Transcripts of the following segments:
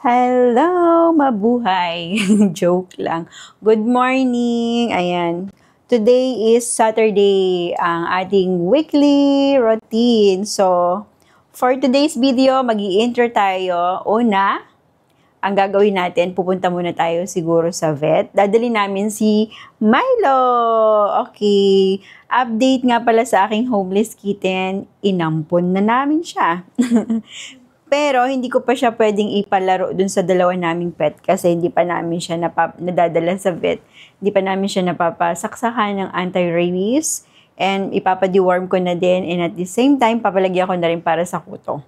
Hello, mabuhay. Joke lang. Good morning. Ayan. Today is Saturday, ang ating weekly routine. So, for today's video, mag-i-intro tayo. Una, ang gagawin natin, pupunta muna tayo siguro sa vet. Dadali namin si Milo. Okay. Update nga pala sa aking homeless kitten. Inampon na namin siya. Pero hindi ko pa siya pwedeng ipalaro dun sa dalawa naming pet kasi hindi pa namin siya nadadala sa vet. Hindi pa namin siya napapasaksakan ng anti-rabies and ipapa-deworm ko na din and at the same time papalagyan ko na rin para sa kuto.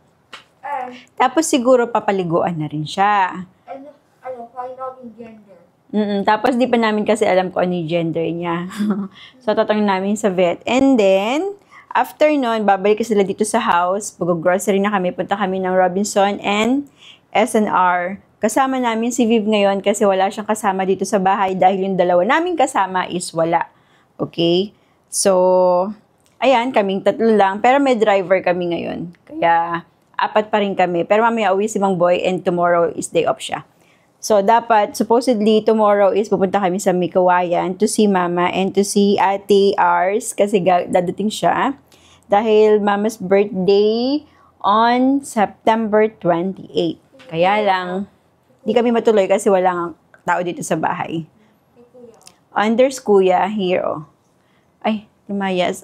Tapos siguro papaliguan na rin siya. Final yung gender. Tapos di pa namin kasi alam kung ano yung gender niya. So tatangin namin sa vet. And then after nun, babalik sila dito sa house. Mag-grocery na kami. Punta kami ng Robinson and SNR. Kasama namin si Viv ngayon kasi wala siyang kasama dito sa bahay dahil yung dalawa naming kasama is wala. Okay? So, ayan, kaming tatlo lang. Pero may driver kami ngayon. Kaya, 4 pa rin kami. Pero mamaya uwi si Mang Boy and tomorrow is day off siya. So, supposedly, tomorrow is pupunta kami sa Mikawayan to see Mama and to see Ate Ars kasi dadating siya. Dahil Mama's birthday on September 28. Kaya lang, di kami matuloy kasi walang tao dito sa bahay. Unders Kuya, here, oh. Ay, lumayas.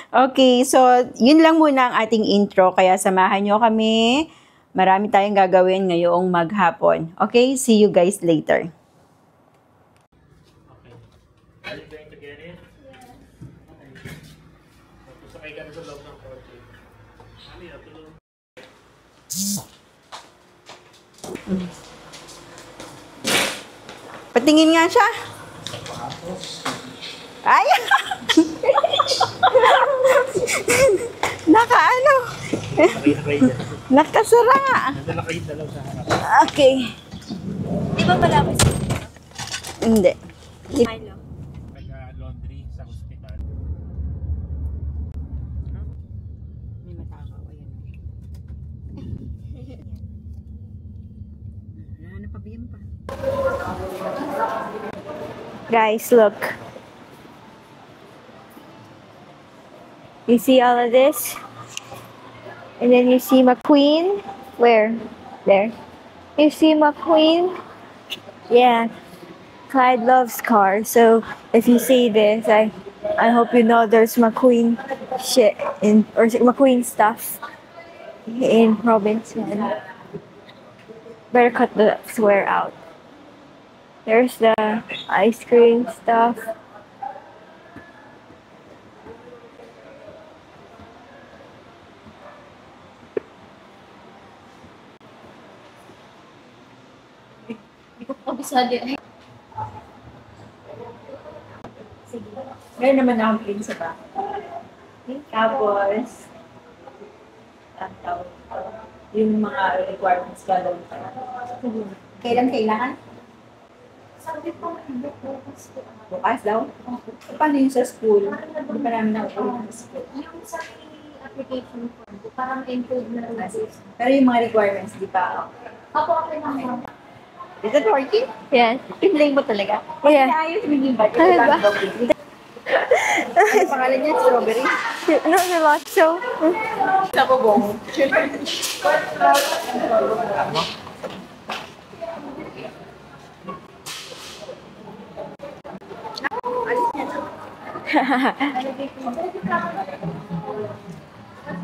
Okay, so, yun lang muna ang ating intro. Kaya samahan nyo kami. Marami tayong gagawin ngayong maghapon. Okay? See you guys later. Okay. Are you going to get it? Yeah. Okay. Sakay ka na sa loob ng kotse. Ano yun? Tulong. Patingin nga siya. Ay! Nakaano? Nakasara. Nandala kayo dalaw sa harap. Okay. Di ba malapit sa Hindi. Milo? Nag-laundry sa hospital. May matakaw. Ayan. Napabiyan pa. Guys, look. You see all of this? And then you see McQueen. Where? There. You see McQueen? Yeah. Clyde loves cars. So if you see this, I hope you know there's McQueen shit or McQueen stuff in Robinson. Better cut the swear out. There's the ice cream stuff. Meron naman akong clean sa bahay. Tapos, yung mga requirements gagawin pa. Kailan kailangan? Sabi ko, Bukas daw? Paano yung sa school? Hindi pa namin nakukulit sa school. yung sa application form, parang include na rin. Pero yung mga requirements, di pa. Ako, okay naman. Is it working? Yes. Pinlay mo talaga? Yeah. Ayos, hindi ba? Ano ba? Ano pangalan niya? Strawberry? No, gelato. Sa bubong.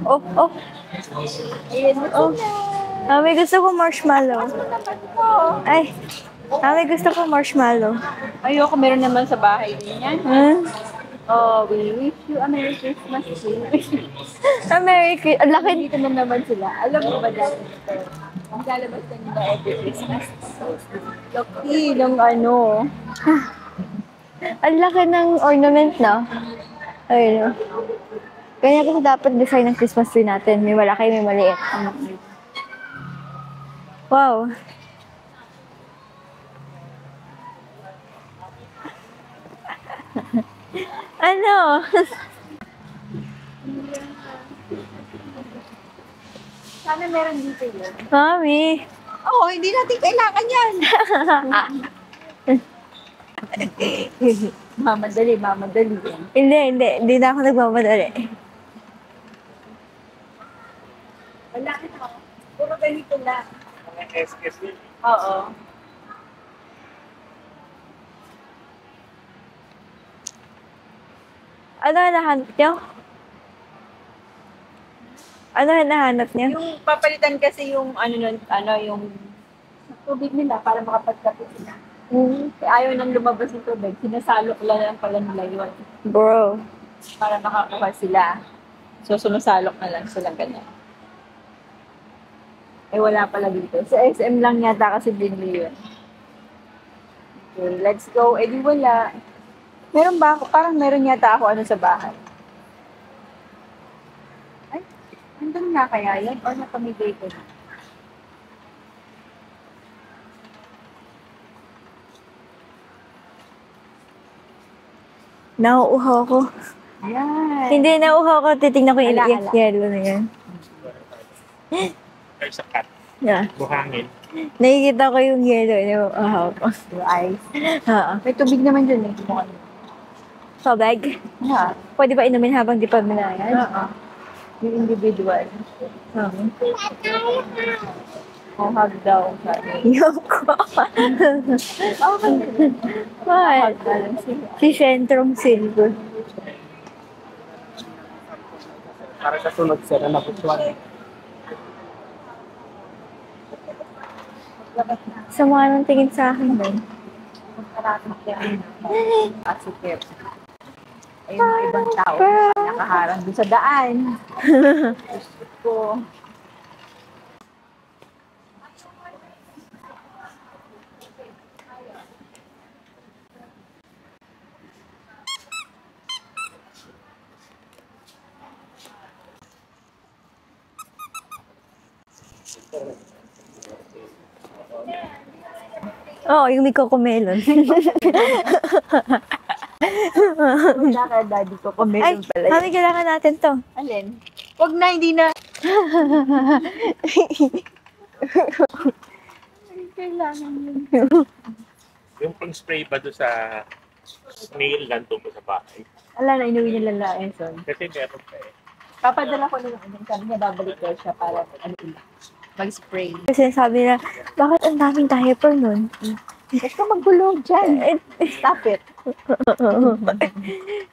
Oh, oh. Oh. May gusto ko marshmallow. Ay. May gusto ko marshmallow. Ayoko, meron naman sa bahay din yan. Oh, we wish you a Merry Christmas. American. Ang laki. Dito na naman sila. Alam mo ba dati? Ang lalabas na nila every Christmas. Laki ng ano. Ang laki ng ornament na. Ayun. Kaya kasi dapat design ng Christmas tree natin. May malaki, may maliit. Wow. Ano? Sana meron dito yun. Mami. Oo, hindi natin kailangan yan. Mamadali. Hindi na ako nagmamadali. Wala ito. Puro ganito lang. Mga SKS yun. Oo. Ano hinahanap niyo? Ano hinahanap niyo? Yung papalitan kasi yung yung tubig nila para makapagkape sila. Kaya ayaw nang lumabas yung tubig. Sinasalok lang pala nila yun. Bro. Para makakuha sila. So, sumasalok na lang sila ganyan. Eh, wala pala dito. Sa SM lang yata kasi binili yun. Okay, let's go. Eh, di wala. Meron ba ako? Parang meron yata ako sa bahay. Ay, andun nga kaya yan? Or napamigay ko na? Nauuhaw ako. Yan. Hindi, nauuhaw ako. Titignan ko yung Hala. yellow na yan. Ay, sa cat. Yeah. Buhangin. Nakikita ko yung yellow. Nauuhaw ko. Your eyes. Oo. May tubig naman dun eh. Tubig? Ha? Pwede ba inumin habang di pa minayan? Oo. Yung individual. Oo. O, hug daw. Yoko. What? Si Centrum Silver. Para sa sunod sila na putuan. Sama ng tingin sa akin doon. Asikip. Ay, mga ibang tao. Nakaharang doon sa daan. Gusto ko. Oo, yung may cocomelon. Wala ka, daddy ko. Ay, Kumeron pala yun. mami, kailangan natin to. Alin? Wag na, hindi na. Kailangan yun. Yung pang-spray ba doon sa snail lanto mo sa bahay? Ala na, inuwi nila la Enson. Kasi meron pa eh. Papadala ko na lang. Sabi niya, babalik daw siya para mag-spray. Kasi sabi na, bakit ang daming diaper nun? Huwag ka magbulog dyan. Stop it.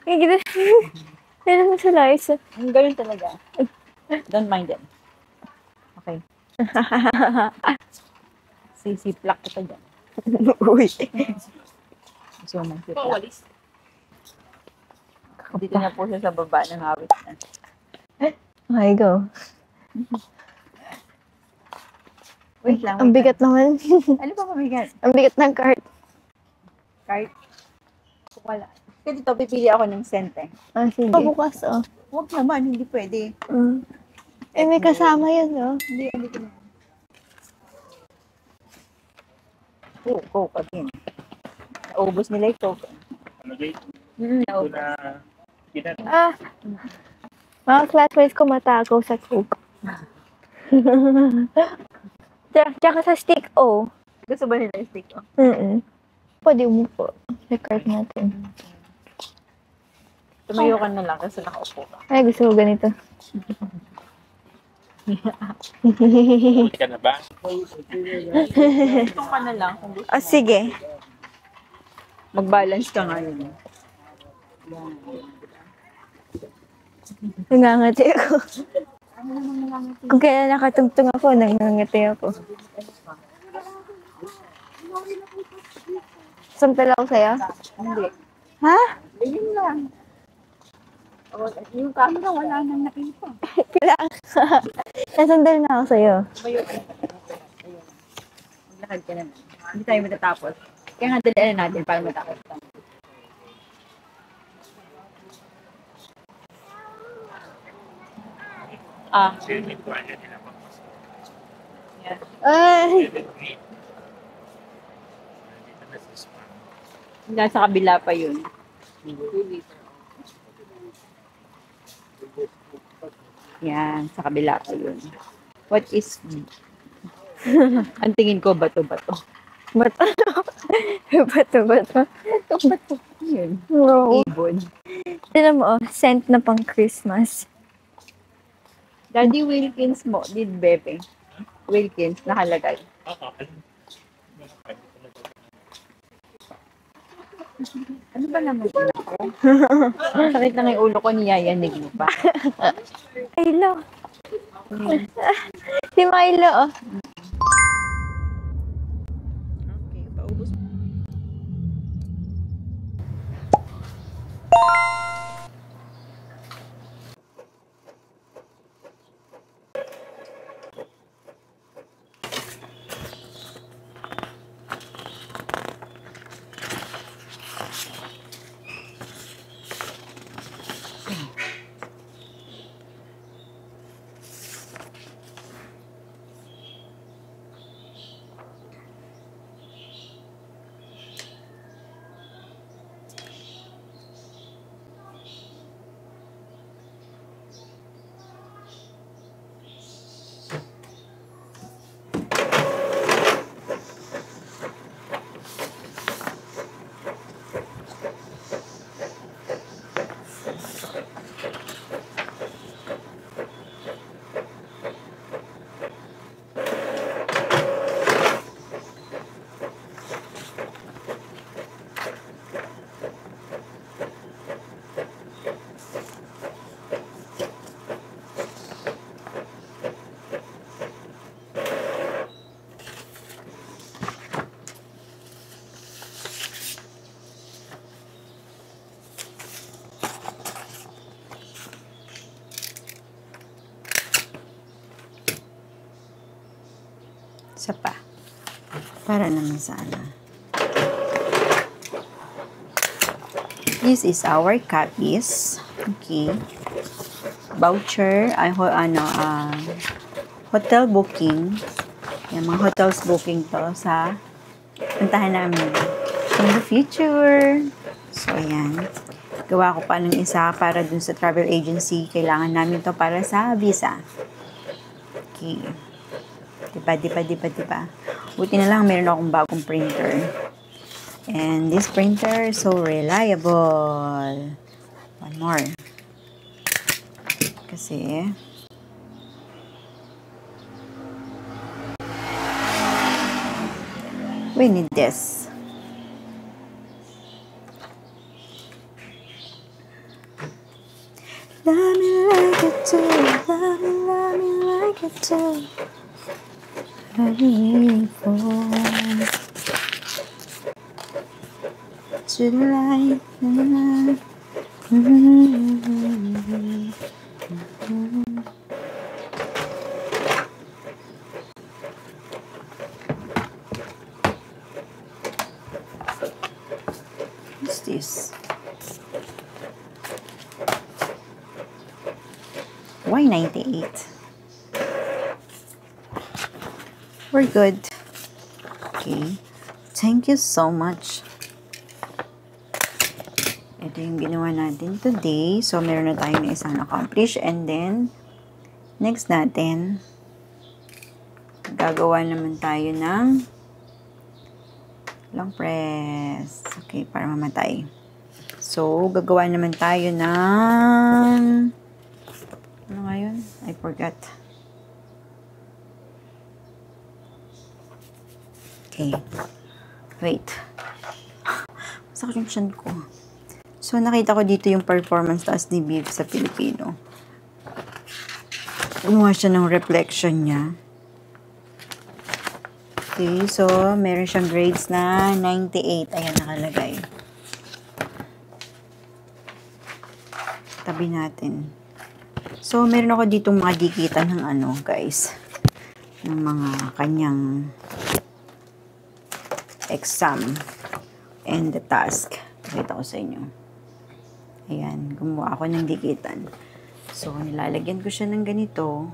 Kaya gina, yan naman sa lies. Ganun talaga. Don't mind them. Okay. Sisiplak kita dyan. Uy. So, magsiplak. Dito na po siya sa baba ng hawit na. Okay, go. Wait lang. Ang bigat naman. Ano ba mabigat? Ang bigat ng cart. Card? Wala. Kasi dito, pipili ako ng sente. Ah, sige. Pabukas, oh. Huwag naman, hindi pwede. Eh, may kasama yun, oh. Hindi ko na. Oh, Coke again. Naubos nila yung Coke. Ano guys? Mm, Ito naubos. na kinat. Ah. Mga classmates ko matakaw sa coke. Tsaka sa stick, oh. Gusto ba nila yung stick? Oh? Pwede umupo. Sa cart natin. Tumayo ka na lang kasi nakaupo ka. Ay, gusto ko ganito. Uwi ka na ba? Gusto ka na lang kung gusto Oh, mo. sige. Mag-balance ka ngayon. Nangangati ako. Kung kailan nakatungtong ako, nangangati ako. Sampal ako sa'yo? Hindi. Ha? Ayun lang. Oh, yung camera wala nang nakita. Kailangan. Nasandal na ako sa'yo. Tumayo ka na. Ayun. Maglakad ka na. Hindi tayo matatapos. Kaya nga dalian natin para matapos tayo. Ah, Kasi may tuwalya nila pa. yeah. Ay! Dito na sa spam. Nasa kabila pa yun. Yan, sa kabila pa yun. What is Ang tingin ko, bato-bato. Bato. Bato. Bato-bato. Yun. Oo. Ibon. Tignan mo, scent na pang Christmas. Daddy Wilkins mo, did Bebe. Wilkins, nakalagay. Ano ba naman ina ko? Sakit na ng ulo ko, niyayanig mo pa. Milo. Si Milo, oh. Okay, paubos. Isa pa. Para naman sana. This is our copies. Okay. Voucher. Hotel booking. Yan, mga hotels booking to sa puntahan namin in the future. So, ayan. Gawa ko pa ng isa para dun sa travel agency. Kailangan namin to para sa visa. Okay. Diba? Buti na lang meron akong bagong printer. And this printer is so reliable. One more. Kasi we need this. Love me like it too. Love me like it too. I've been waiting for to the light. What's this? Why 98? We're good. Okay. Thank you so much. Ito yung ginawa natin today. So, meron na tayong isang accomplish. And then, next natin, gagawa naman tayo ng long press. Okay, para mamatay. So, gagawa naman tayo ng ano nga yun? I forgot. Okay. Wait. Masakit yung tiyan ko. So, nakita ko dito yung performance taas ni Viv sa Pilipino. Gumawa siya ng reflection niya. Okay. So, meron siyang grades na 98. Ayan, nakalagay. Tabi natin. So, meron ako ditong mga dikitan ng ano, guys. Ng mga kanyang exam and the task. Pakita ko sa inyo. Ayan, gumawa ako ng dikitan. So, nilalagyan ko siya ng ganito.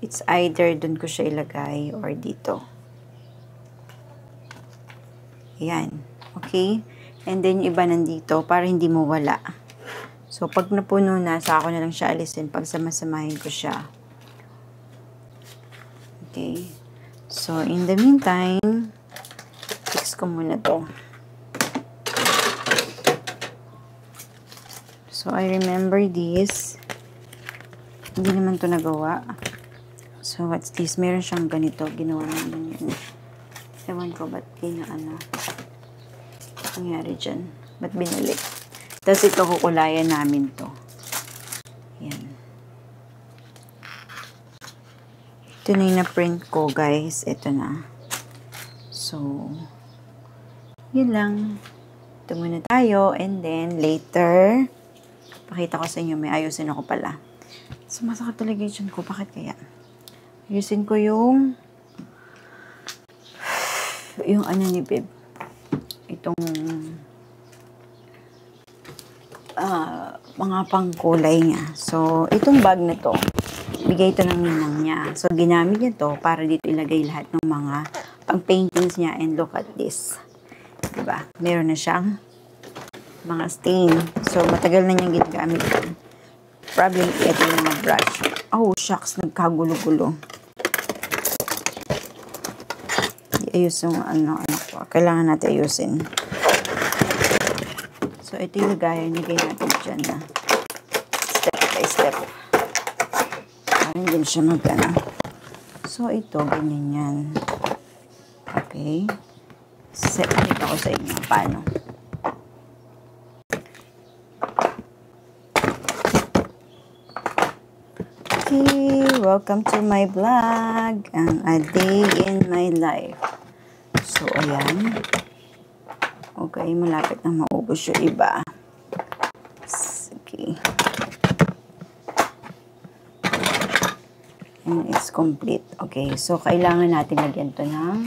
It's either dun ko siya ilagay or dito. Ayan. Okay? And then, yung iba nandito para hindi mo wala. So, pag napuno na, saka ko na lang siya alisin pag samasamahin ko siya. Okay? So, in the meantime, fix ko muna to. So, I remember this. Hindi naman to nagawa. So, what's this? Meron siyang ganito. Ginawa naman yun. Ewan ko ba't ano. Nangyari dyan. Ba't binalik? Tapos ito, kukulayan namin to. Yan. Ito na yung na-print ko, guys. Ito na. So, yun lang. Ito muna tayo. And then, later, pakita ko sa inyo. May ayusin ako pala. Sumasakit talaga yung ko. Bakit kaya? Ayusin ko yung ano ni Beb. Itong mga pangkulay niya. So, itong bag na to, bigay ito ng ninang niya. So, ginamit niya to para dito ilagay lahat ng mga pang-paintings niya. And look at this. Diba? Meron na siyang mga stain. So, matagal na niyang ginagamit ito. Probably, ito yung mga brush. Oh, shucks. Nagkagulo-gulo. Ayos yung ano ko. Kailangan natin ayusin. So, ito yung lagayan. Nigay natin dyan na. Step by step. Parang din siya mag-ano. So, ito. Ganyan yan. Okay. Pakita ko sa inyo. Paano? Okay. Welcome to my vlog. A day in my life. So, ayan. Okay, malapit na maubos yung iba. Okay. And it's complete. Okay, so kailangan natin lagyan to ng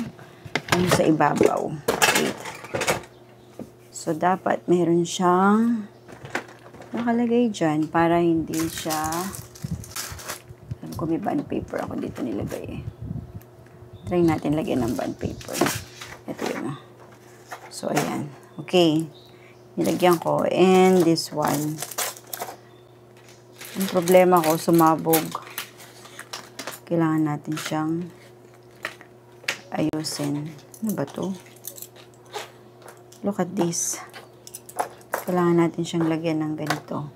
sa ibabaw. Wait. So, dapat meron siyang nakalagay dyan para hindi siya alam ko may bond paper ako dito nilagay eh. Try natin lagyan ng bond paper. Ito yun. So, ayan. Okay. Nilagyan ko. And this one. Ang problema ko, sumabog. Kailangan natin siyang ayusin. Ano ba to? Look at this. Kailangan natin siyang lagyan ng ganito.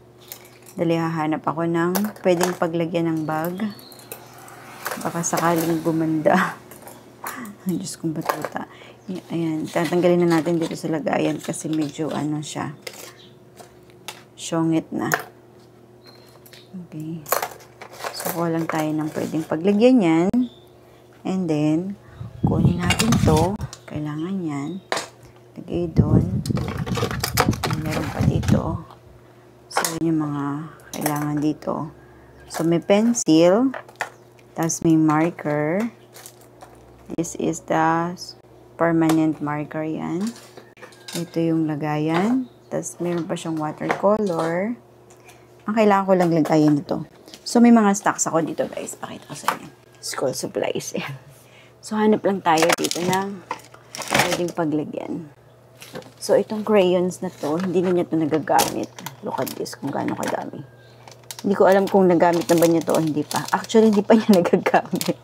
Dali hahanap ako ng pwedeng paglagyan ng bag. Baka sakaling gumanda. Diyos kong batuta. Ayan, tatanggalin na natin dito sa lagayan kasi medyo ano siya. Syongit na. Okay. So, kuha lang tayo ng pwedeng paglagyan yan. And then, kunin natin to. Kailangan yan. Lagay doon. Meron pa dito. So, yun yung mga kailangan dito. So, may pencil. Tapos may marker. This is the permanent marker yan. Ito yung lagayan. Tapos, meron pa siyang watercolor. Ang kailangan ko lang lagayan ito. So, may mga stocks ako dito, guys. Pakita ko sa inyo. School supplies. So, hanap lang tayo dito ng pwedeng paglagyan. So, itong crayons na to, hindi na niya to nagagamit. Look at this, kung gaano kadami. Hindi ko alam kung nagamit na ba niya to o hindi pa. Actually, hindi pa niya nagagamit.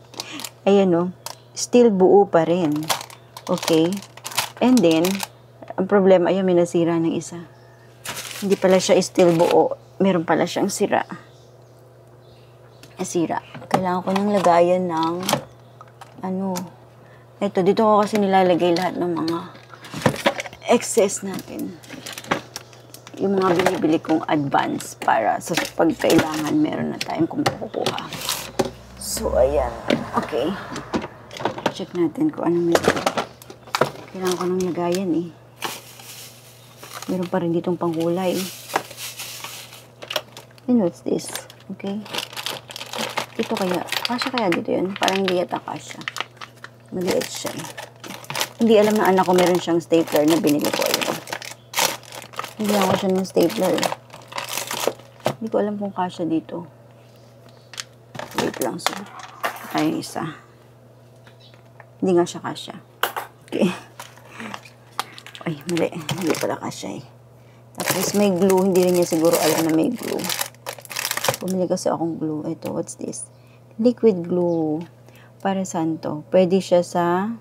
Ayan o. Still buo pa rin. Okay? And then, ang problema, ayun, may nasira ng isa. Hindi pala siya still buo. Meron pala siyang sira. Nasira. Kailangan ko nang lagayan ng ano. Ito, dito ko kasi nilalagay lahat ng mga excess natin. Yung mga binibili kong advance para sa pagkailangan meron na tayong kung makukuha. So, ayan. Okay. Check natin kung anong meron. Kailangan ko nang lagayan eh. Meron pa rin ditong pangkulay. And what's this? Okay. Ito kaya. Kasya kaya dito yun? Parang hindi yata kasya. Maliit siya eh. Hindi alam na anak ko meron siyang stapler na binili ko. Hindi ako siya ng stapler. Hindi ko alam kung kasya dito. Wait lang. So, tayo isa. Hindi nga siya kasya. Okay. Ay, mali. Hindi pala kasya eh. Tapos may glue. Hindi rin niya siguro alam na may glue. Pumili kasi akong glue. Ito, what's this? Liquid glue. Para saan to? Pwede siya sa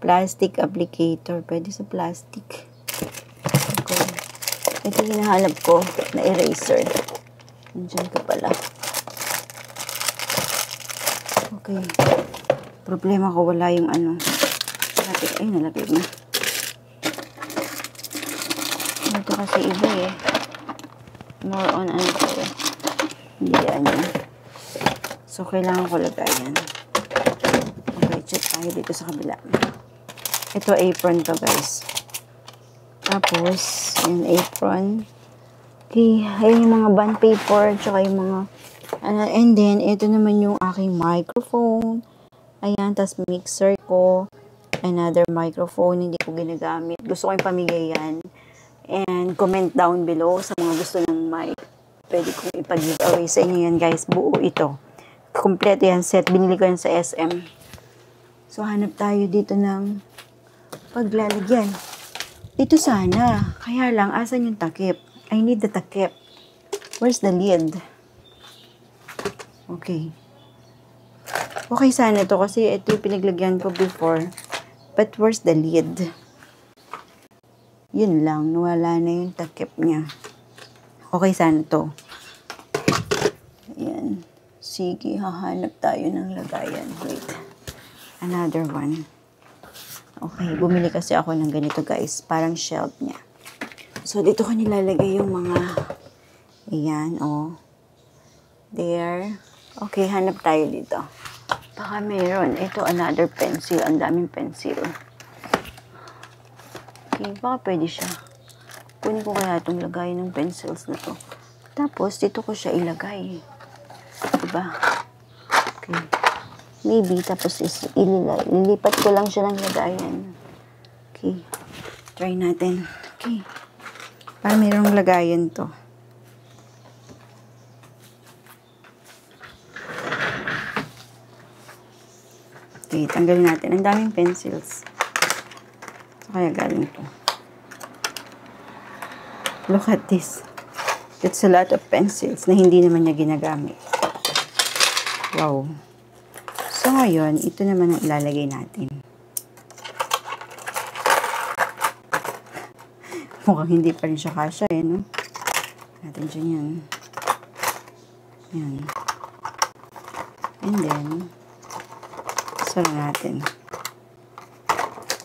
plastic applicator. Pwede sa plastic. Okay. Ito yung hinahanap ko na eraser. Nandiyan ka pala. Okay. Problema ko, wala yung ano. Ay, nalapit na. Ito kasi iba eh. More on ano ko eh. Hindi yan yun. So, kailangan ko lagayan. Okay, check tayo dito sa kabila. Ito apron to guys. Tapos, yung apron. Okay, ayun yung mga bond paper, tsaka yung mga, and then, ito naman yung aking microphone. Ayan, tas mixer ko. Another microphone, hindi ko ginagamit. Gusto ko yung pamigay yan. And comment down below sa mga gusto ng mic. Pwede kong ipag-giveaway sa inyo yan guys. Buo ito. Kompleto yan set. Binili ko yan sa SM. So, hanap tayo dito ng paglalagyan. Ito sana. Kaya lang, asan yung takip? I need the takip. Where's the lid? Okay. Okay sana to kasi ito yung pinaglagyan ko before. But where's the lid? Yun lang. Nawala na yung takip niya. Okay sana to. Ayan. Sige, hahanap tayo ng lagayan. Wait. Another one. Okay, bumili kasi ako ng ganito guys. Parang shelf niya. So, dito ko nilalagay yung mga, ayan, oh. There. Okay, hanap tayo dito. Baka meron. Ito, another pencil. Ang daming pencil. Okay, baka pwede siya. Kunin ko kaya itong lagay ng pencils na to. Tapos, dito ko siya ilagay. Diba? Okay. Maybe, tapos ililipat ko lang siya ng lagayan. Okay. Try natin. Okay. Para mayroong lagayan to. Okay, tanggalin natin. Ang daming pencils. So, kaya galing to. Look at this. It's a lot of pencils na hindi naman niya ginagamit. Wow. So, ngayon, ito naman ang ilalagay natin. Mukhang hindi pa rin siya kasya eh, no? Natin dyan yan. Yan. And then, isara natin.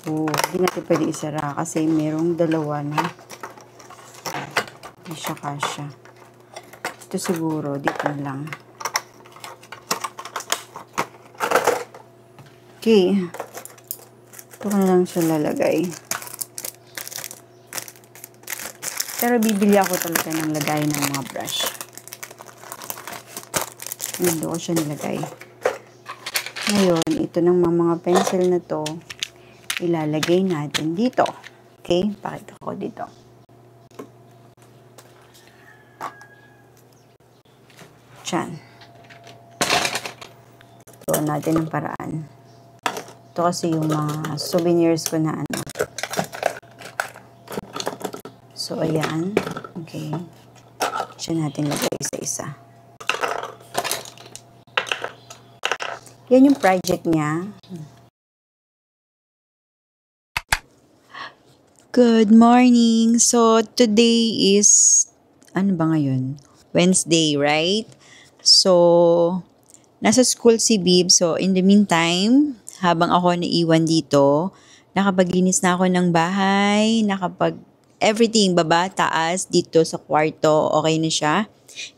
Oh, hindi natin pwede isara kasi merong dalawa na hindi siya kasya. Ito siguro, dito lang. Okay. Ito ko na lang siya lalagay. Pero bibili ako talaga ng lagay ng mga brush. Hindi ko siya nilagay. Ngayon, ito ng mga pencil na to, ilalagay natin dito. Okay? Pakita ko dito. Diyan. Ito natin ng paraan. Ito kasi yung mga souvenirs ko na ano. So, ayan. Okay. Diyan natin lagay isa-isa. Yan yung project niya. Good morning! So, today is, ano ba ngayon? Wednesday, right? So, nasa school si Bib. So, in the meantime, habang ako naiwan dito, nakapaglinis na ako ng bahay, everything, baba, taas, dito sa kwarto, okay na siya.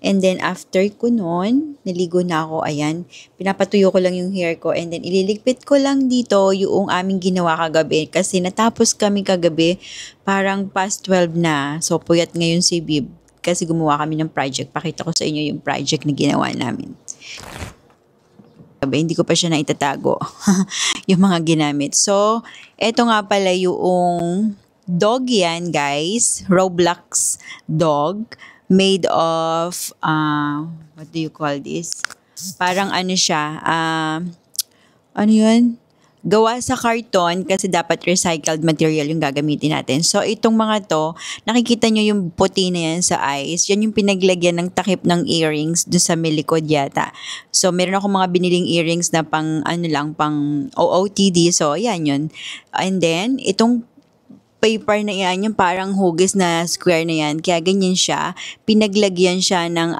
And then, after ko nun, naligo na ako, ayan, pinapatuyo ko lang yung hair ko, and then, ililigpit ko lang dito yung aming ginawa kagabi, kasi natapos kami kagabi, parang past 12 na, so, puyat ngayon si Bib, kasi gumawa kami ng project, pakita ko sa inyo yung project na ginawa namin. Hindi ko pa siya na itatago, yung mga ginamit. So, eto nga pala yung dog yan, guys. Roblox dog. Made of, what do you call this? Parang ano siya, ano yun? gawa sa karton kasi dapat recycled material yung gagamitin natin. So, itong mga to, nakikita nyo yung puti na yan sa eyes. Yan yung pinaglagyan ng takip ng earrings doon sa may likod yata. So, meron ako mga biniling earrings na pang, pang OOTD. So, yan yun. And then, itong paper na yan, yung parang hugis na square na yan. Kaya ganyan siya. Pinaglagyan siya ng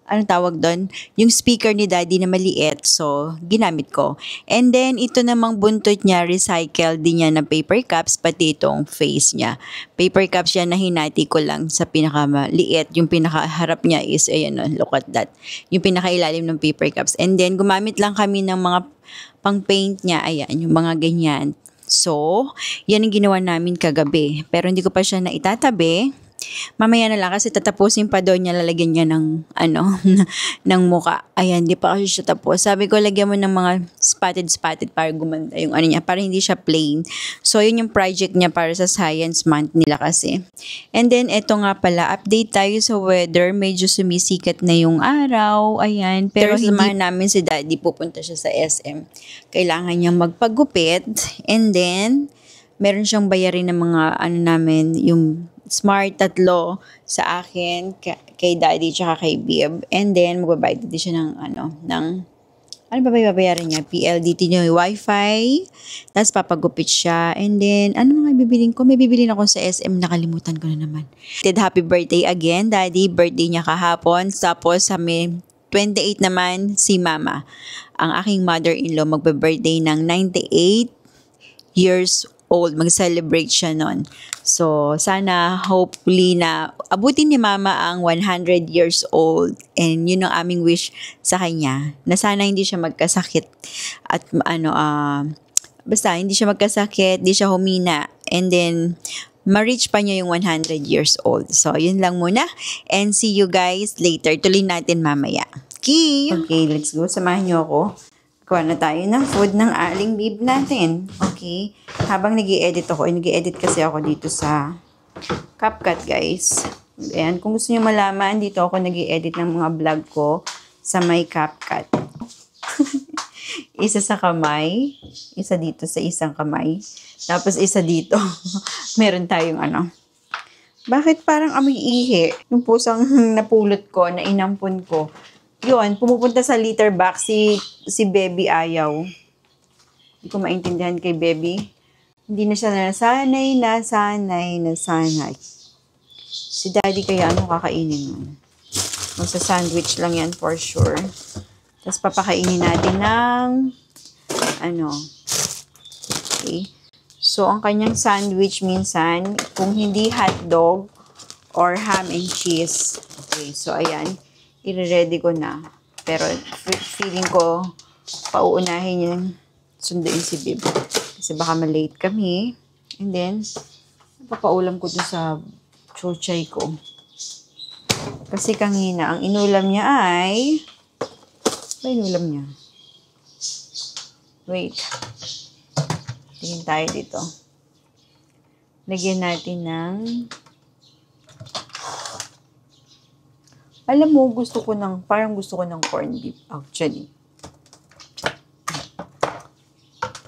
anong tawag doon? Yung speaker ni daddy na maliit. So, ginamit ko. And then, ito namang buntot niya, recycled din niya ng paper cups, pati itong face niya. Paper cups yan na hinati ko lang sa pinakamaliit. Yung pinakaharap niya is, ayan o, look at that. Yung pinakailalim ng paper cups. And then, gumamit lang kami ng mga pang-paint niya. Ayan, yung mga ganyan. So, yan ang ginawa namin kagabi. Pero hindi ko pa siya naitatabi. Mamaya na lang kasi tatapusin pa doon niya, lalagyan niya ng ng muka. Ayan, di pa kasi siya tapos. Sabi ko, lagyan mo ng mga spotted para gumanda yung niya, para hindi siya plain. So, yun yung project niya para sa Science Month nila kasi. And then, eto nga pala, update tayo sa weather. Medyo sumisikat na yung araw. Ayan, pero samahan namin si daddy, pupunta siya sa SM. Kailangan niyang magpagupit. And then, meron siyang bayarin ng mga namin, yung Smart 3 sa akin, kay daddy, tsaka kay Bib. And then, magbabayad din siya ng ano ba babayaran niya? PLDT niya, yung Wi-Fi. Tapos, papagupit siya. And then, ano mga bibilin ko? May bibilin ako sa SM, nakalimutan ko na naman. Happy birthday again, daddy. Birthday niya kahapon. Tapos, sa may 28 naman, si mama. Ang aking mother-in-law, magbe-birthday ng 98 years old. Mag-celebrate siya nun. So, sana hopefully na abutin ni mama ang 100 years old. And yun ang aming wish sa kanya. Na sana hindi siya magkasakit. At basta hindi siya magkasakit, hindi siya humina. And then, ma-reach pa niya yung 100 years old. So, yun lang muna. And see you guys later. Tuloy natin mamaya. Okay, let's go. Samahan niyo ako. Kuha na tayo ng food ng aling bib natin. Okay. Habang nag-i-edit ako, nag-i-edit kasi ako dito sa CapCut, guys. Ayan. Kung gusto niyo malaman, dito ako nag-i-edit ng mga vlog ko sa may CapCut. Isa sa kamay. Isa dito sa isang kamay. Tapos isa dito. Meron tayong Bakit parang amoy ihi? Yung pusang napulot ko, na inampun ko. Yun, pumupunta sa litter box, si Baby ayaw. Hindi ko maintindihan kay Baby. Hindi na siya nasanay. Si Daddy kaya kakainin mo? Sa sandwich lang yan for sure. Tapos papakainin natin ng Okay. So, ang kanyang sandwich minsan, kung hindi hotdog or ham and cheese. Okay, so ayan. I-ready ko na. Pero feeling ko pauunahin yung sunduin si Bib. Kasi baka malate kami. And then, papaulam ko dun sa chochay ko. Kasi kanina, ang inulam niya ay... Ba inulam niya? Wait. Tingin tayo dito. Lagyan natin ng... Alam mo, parang gusto ko ng corned beef, actually.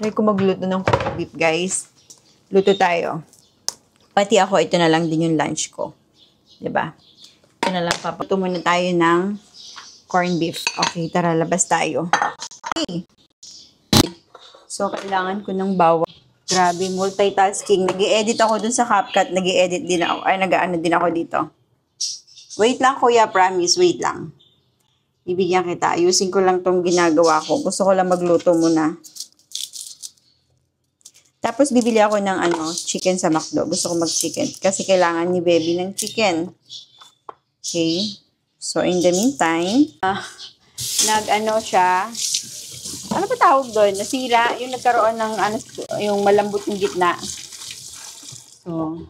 Try ko magluto ng corned beef, guys. Luto tayo. Pati ako, ito na lang din yung lunch ko. Diba? Ito na lang, papato muna tayo ng corned beef. Okay, tara, labas tayo. Okay. So, kailangan ko ng bawang. Grabe, multitasking. Nag-i-edit ako dun sa CapCut. Nag-i-edit din ako. Ay, nag-ano din ako dito. Wait lang, kuya, promise. Wait lang. Bibigyan kita. Ayusin ko lang tong ginagawa ko. Gusto ko lang magluto muna. Tapos, bibili ako ng chicken sa McDo. Gusto ko mag-chicken. Kasi kailangan ni Baby ng chicken. Okay. So, in the meantime, siya. Ano ba tawag doon? Nasira. Yung nagkaroon ng, yung malambot yung gitna. So,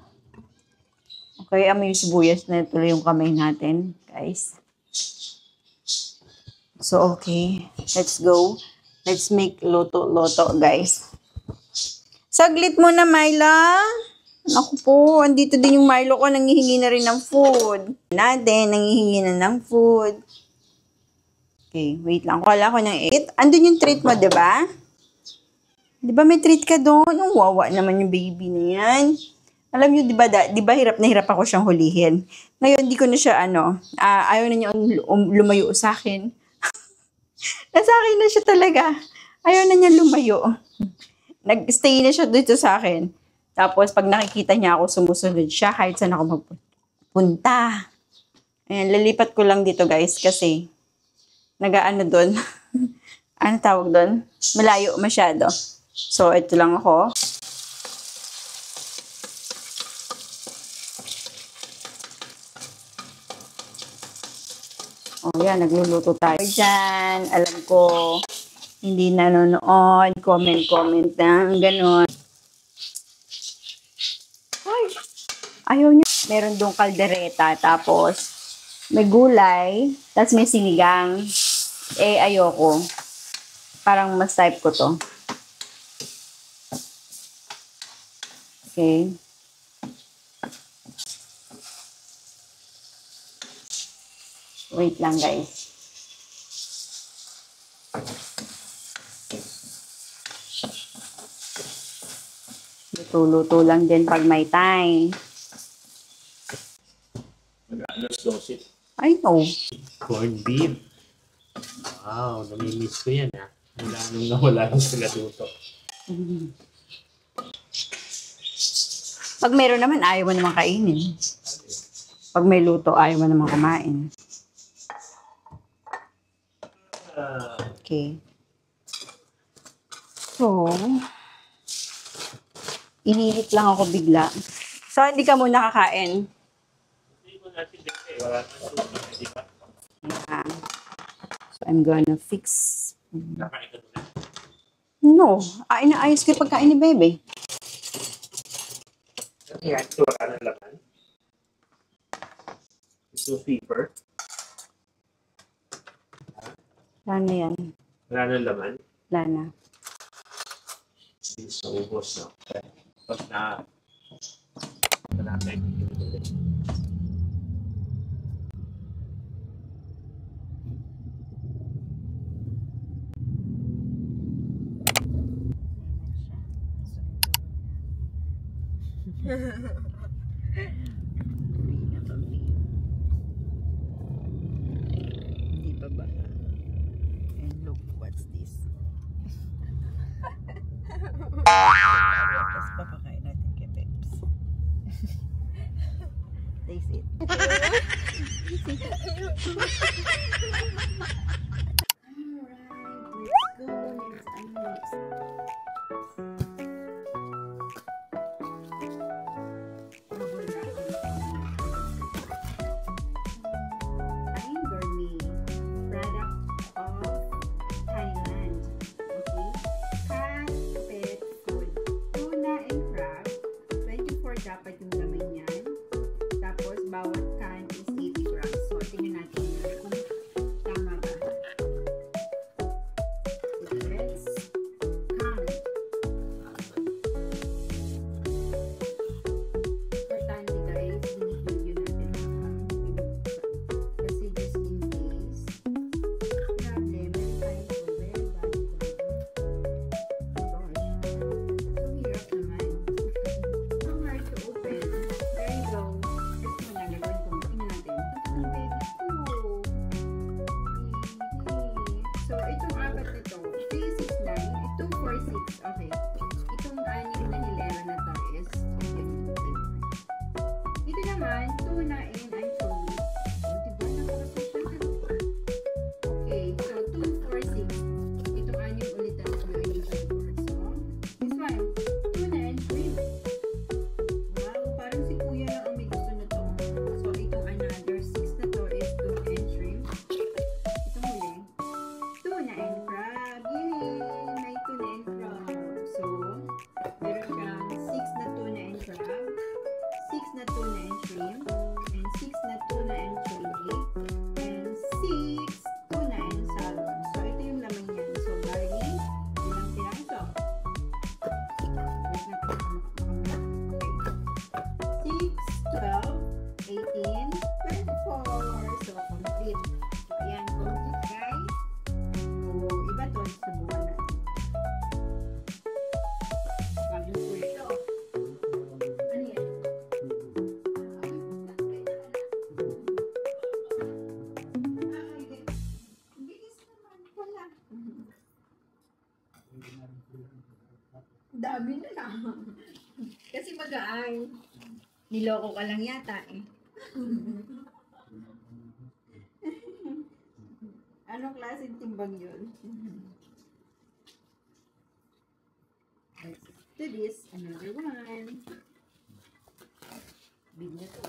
okay, amoy yung sibuyas na tuloy yung kamay natin, guys. So, okay. Let's go. Let's make loto, guys. Saglit muna, Myla. Naku po, andito din yung Milo ko. Nangihingi na rin ng food. Nangihingi na ng food. Okay, wait lang. Kala ko ng 8. Andun yung treat mo, diba? Di ba may treat ka doon? Ang wawa naman yung baby na yan. Alam niyo, di ba hirap na hirap ako siyang hulihin. Ngayon, di ko na siya, ayaw na niya lumayo sa akin. Nasa akin na siya talaga. Ayaw na niya lumayo. Nag-stay na siya dito sa akin. Tapos, pag nakikita niya ako, sumusunod siya kahit saan ako magpunta. Ayan, lalipat ko lang dito, guys, kasi nagaano doon. Ano tawag doon? Malayo masyado. So, ito lang ako. Oh, yan, nagluluto tayo dyan. Alam ko, hindi nanonood. Comment na, gano'n. Ay, ayaw niya. Meron doong kaldereta, tapos may gulay, tapos may sinigang. Eh, ayoko. Parang mas type ko to. Okay. Wait lang, guys. Luto-luto lang din pag may time. Alas 12. I know. Corned beef. Wow, namimiss ko yan ha. Mula nung nawala yung sila dito. Pag meron naman, ayaw mo naman kainin. Pag may luto, ayaw mo naman kumain. Okay. So, inilit lang ako bigla. So, hindi ka muna kakain. Hindi mo natin dito eh. Wala naman susunod, di ba? Yeah. So, I'm gonna fix. Nakain ka doon. No, inaayos ko yung pagkain ni Bebe. Yan, ito wala na laman. Ito fever. Wala na yan. Wala na laman. Wala na. Hindi sa ubos, no? Pag na... Wala na yung Hindi pa ba? And look, what's this? Tapos papakain natin kay Peps. Taste it. Dapat yung laman niyan. Tapos, bawat can is 80 grams. So, tingnan natin kung tama ba. Let's count. Importante guys, binibigyo natin kasi just in case. Problem, meron tayong problem. Gosh. So, hirap naman. So, itong apat na to, 369, ito 46, okay. Itong anim na hilera na to is, ito naman, tuna and anchovy. O, diba? Nakakasya siya. Okay, so 246. Itong anim ulit na ito yung initial word. So, this one, tuna and shrimp. Wow, parang si Kuya lang ang may gusto na to. So, itong another 6 na to is tuna and shrimp. Itong huli, tuna and crab. Yay! May tuna and crab. So, meron siyang 6 na tuna and crab, 6 na tuna and shrimp, and 6 Dami na lang. Kasi magaan. Niloko ka lang yata eh. Anong klaseng timbang yun? Let's do this. Another one. Big na to.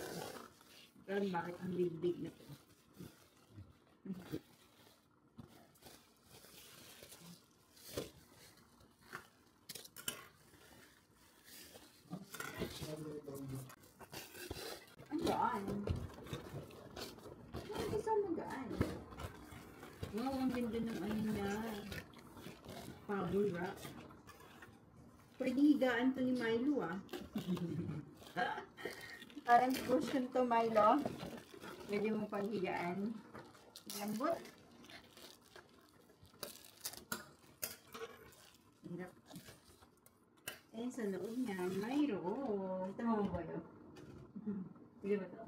Pero bakit ang big na to? Ang gaan. Ang isang magaan. Wow, ang ganda ng ano na. Bubble wrap. Pwede higaan to ni Milo ah. Parang cushion to Milo. Pwede mo pang higaan. Lambot. Hirap. Eh, sa loob niya, mayroon. Ito mo ba yun? Sige ba ito?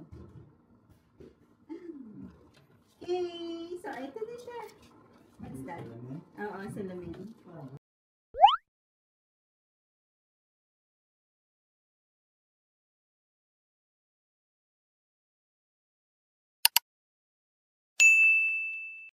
Okay, so ito na siya. What's that? Oo, salamin.